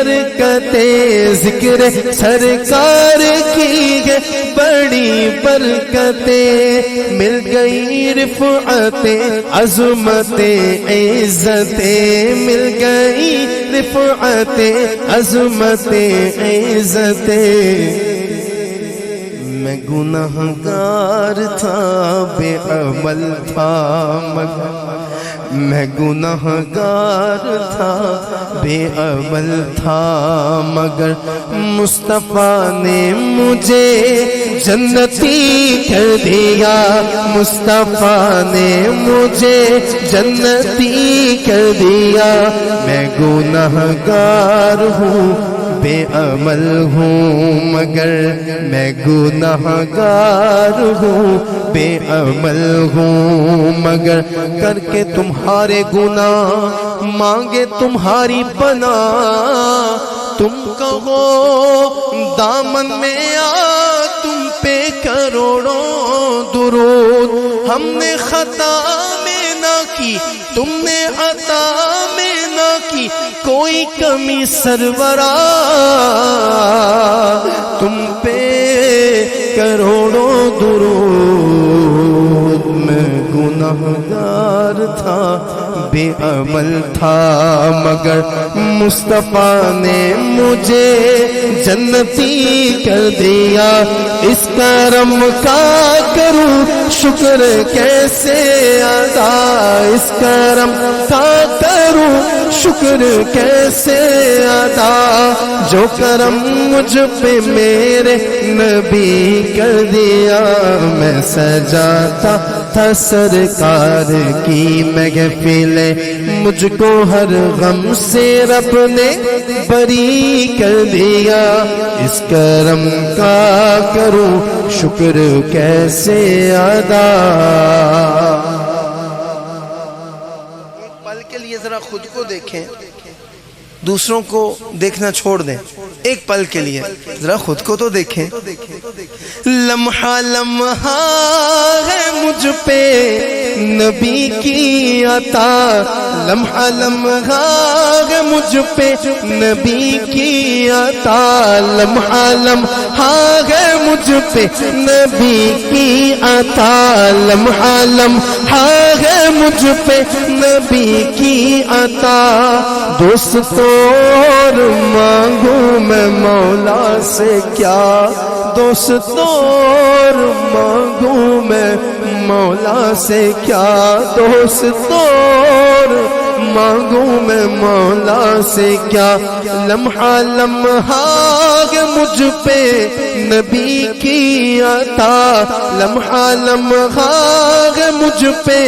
برکتیں، ذکر سرکار کی ہے بڑی برکتیں، مل گئی رفعتیں عظمتیں عزتیں، مل گئی رفعتیں عظمتیں عزتیں۔ میں گنہگار تھا بے عمل تھا مگر، میں گنہگار تھا بے عمل تھا مگر، مصطفیٰ نے مجھے جنتی کر دیا، مصطفیٰ نے مجھے جنتی کر دیا۔ میں گنہگار ہوں بے عمل ہوں مگر، میں گنہگار ہوں بے عمل ہوں مگر، کر کے تمہارے گناہ مانگے تمہاری پناہ، تم کہو دامن میں آ تم پہ کروڑوں درود، ہم نے خطا میں نہ کی تم نے عطا میں نہ کی کوئی کمی سرورا، تم پہ کروڑوں درود۔ میں گنہگار تھا بے عمل تھا مگر، مصطفیٰ نے مجھے جنتی کر دیا۔ اس کرم کا کروں شکر کیسے ادا، اس کرم کا کروں شکر کیسے ادا، جو کرم مجھ پہ میرے نبی کر دیا۔ میں سجاتا تھا سرکار کی محفل، مجھ کو ہر غم سے رب نے بری کر دیا۔ اس کرم کا کروں شکر کیسے ادا۔ ایک پل کے لیے ذرا خود کو دیکھیں، دوسروں کو دیکھنا چھوڑ دیں، ایک پل کے لیے ذرا خود کو تو دیکھیں۔ لمحہ لمحہ ہے مجھ پہ نبی کی عطا، لمحہ لمحہ ہے مجھ پہ نبی کی عطا، لمحہ لمحہ ہے مجھ پہ نبی کی عطا، لمحہ لمحہ ہے مجھ پہ نبی کی عطا۔ دوستو اور مانگوں میں مولا سے کیا، دوستو اور مانگوں میں مولا سے کیا، دوستو اور مانگوں میں مولا سے کیا۔ لمحہ لمحہ ہے مجھ پہ نبی کی عطا، لمحہ لمحہ ہے مجھ پہ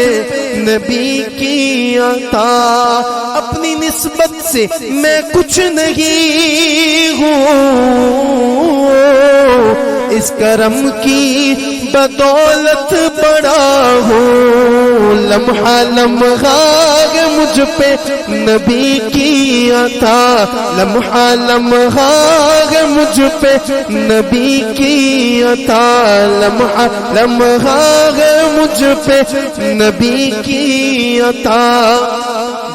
نبی کی عطا۔ اپنی نسبت سے میں کچھ نہیں ہوں، اس کرم کی بدولت بڑا ہوں۔ لمحہ لمحہ ہے مجھ پہ نبی کی عطا، لمحہ لمحہ ہے مجھ پہ نبی کی عطا، لمحہ لمحہ ہے مجھ پہ نبی کی عطا۔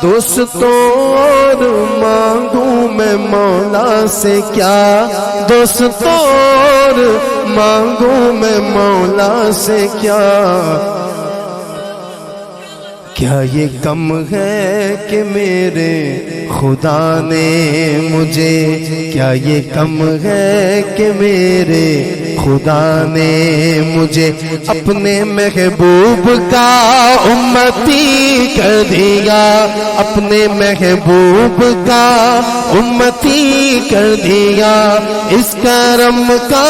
دوستو اور مانگوں میں مولا سے کیا، دوستو اور مانگوں میں مولا سے کیا۔ کیا یہ کم ہے کہ میرے خدا نے مجھے، کیا یہ کم ہے کہ میرے خدا نے مجھے اپنے محبوب کا امتی کر دیا، اپنے محبوب کا امتی کر دیا۔ اس کرم کا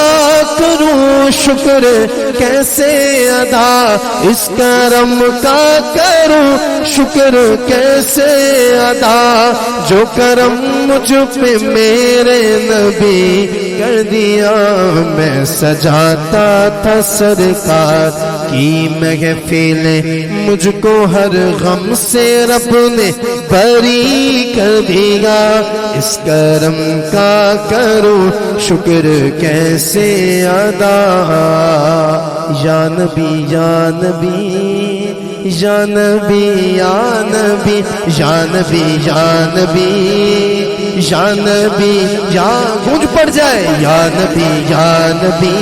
کروں شکر کیسے ادا، اس کرم کا کروں شکر کیسے ادا، جو کرم مجھ پہ میرے نبی کر دیا۔ میں سجاتا تھا سرکار کی محفل، مجھ کو ہر غم سے رب نے بری کر دیا۔ اس کرم کا کروں شکر کیسے ادا۔ یا نبی یا نبی یا نبی یا نبی یا نبی یا نبی یا نبی یا گونج پڑ جائے یا نبی یا نبی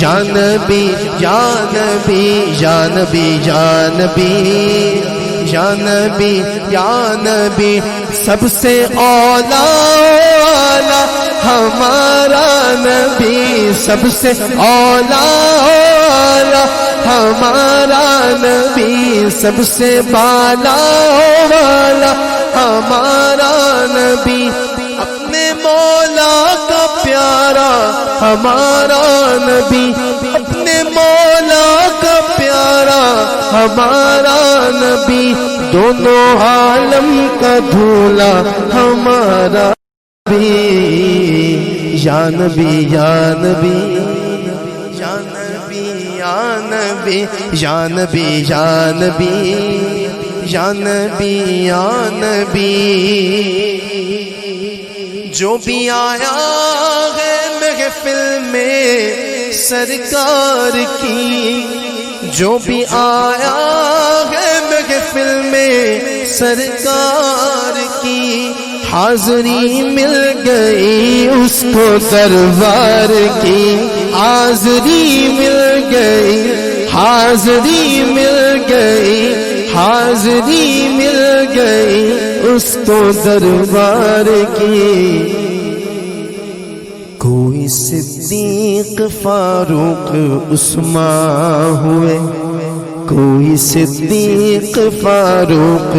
یا نبی یا نبی یا نبی یا نبی یا نبی یا نبی سب سے اولا ہمارا نبی سب سے اولا ہمارا نبی سب سے بالا والا ہمارا نبی اپنے مولا کا پیارا ہمارا نبی اپنے مولا کا پیارا ہمارا نبی دونوں عالم کا دھولا ہمارا نبی یا نبی یا نبی یا نبی یا نبی یا نبی یا نبی یا نبی یا نبی جو بھی آیا ہے محفل میں سرکار کی جو بھی آیا ہے محفل میں سرکار کی حاضری مل گئی اس کو دربار کی حاضری مل گئی حاضری مل گئی حاضری مل گئی اس کو دربار کی کوئی صدیق فاروق عثمان ہوئے کوئی صدیق فاروق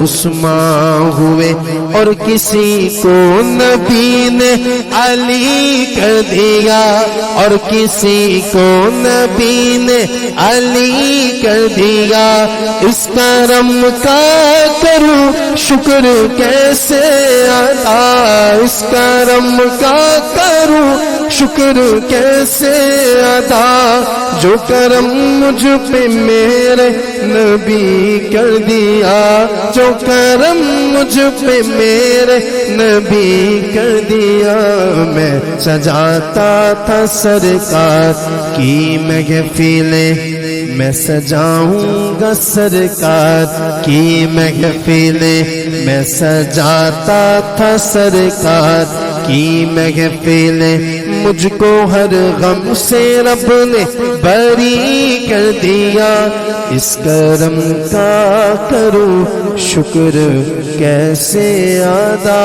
عثمان ہوئے اور کسی کو نبی نے علی کر دیا اور کسی کو نبی نے علی کر دیا اس کرم کا کروں شکر کیسے ادا اس کرم کا کروں شکر کیسے ادا جو کرم مجھ پہ میرے نبی کر دیا جو کرم مجھ پہ میرے نبی کر دیا میں سجاتا تھا سرکار کی محفلیں میں سجاؤں گا سرکار کی محفلیں میں سجاتا تھا سرکار کی محفلیں مجھ کو ہر غم سے رب نے بری کر دیا اس کرم کا کروں شکر کیسے ادا